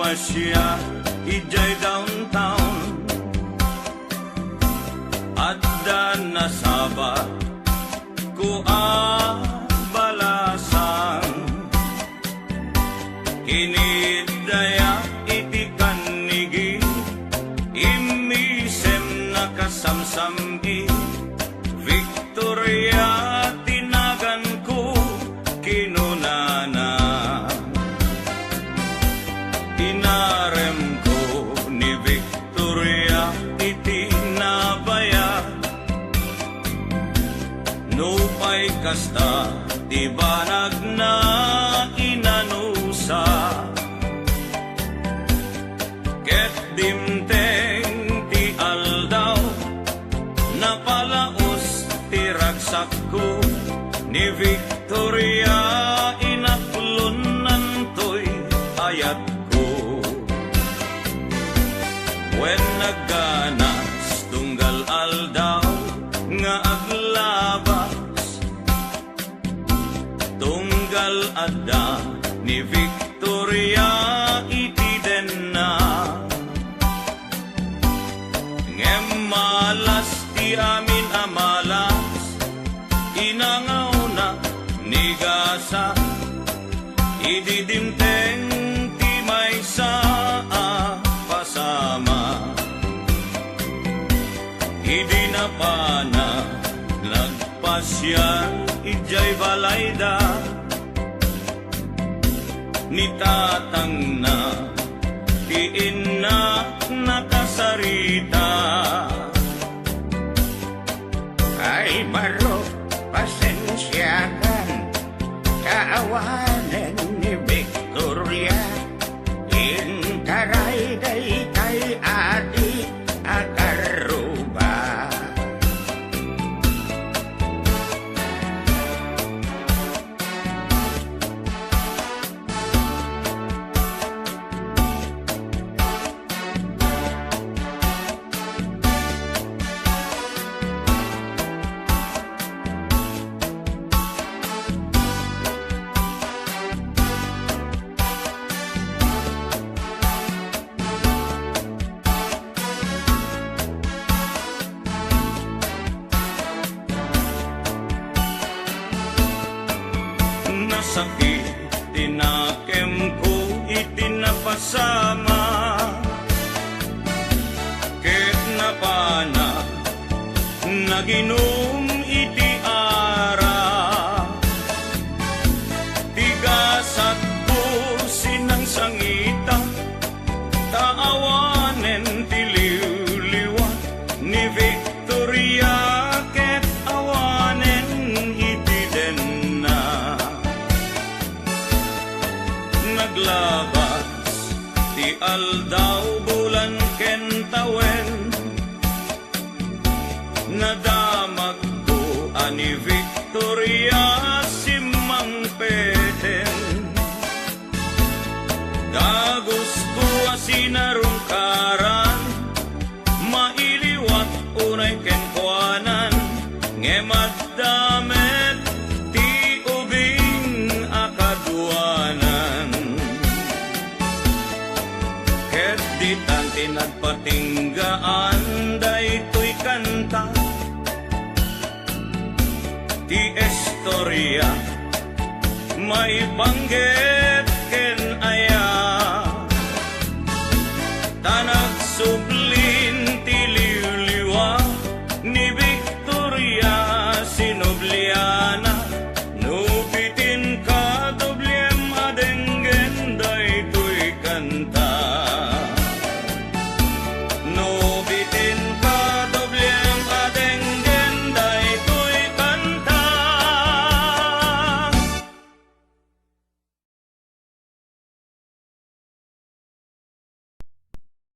nagpasya ijay downtown at nasabat ko balasan kinidaya iti kanigi imisem nakasamsami Victoria tinagan ko kinunana inarem ko ni Victoria iti nabaya nupay kasta di banag na inanusa ket dimteng ti aldaw napalaos ti ragsak ko ni Victoria inaklunan to'y ayat ko when nagganas tunggal aldaw nga aglabas tunggal adda ni Victoria iti den na ngem malas ti amin amalas inangaw na ni gasa ididimteng ti may saa pasama idi na pana nagpasya ijay balayda ni tatang na ti inna nakasarita ay baro pasensyakan kaawanan ni Victoria intaray day kay adi akaruba sakit tinakem ko itinapasama ket napana naginom iti ara tigasat ko sinang sangita taawanen tiliw-liwan ni Victoria ket awanen iti den na naglabas ti aldaw bulan ken tawen nadamag ko ani Victoria simang peten dagos ko asinarungkaran mailiwat unay ken kuanan ngemaddamet ti ubing akaduanan ket ditan tinagpatinggaan daytoy kanta ti istorya may banggit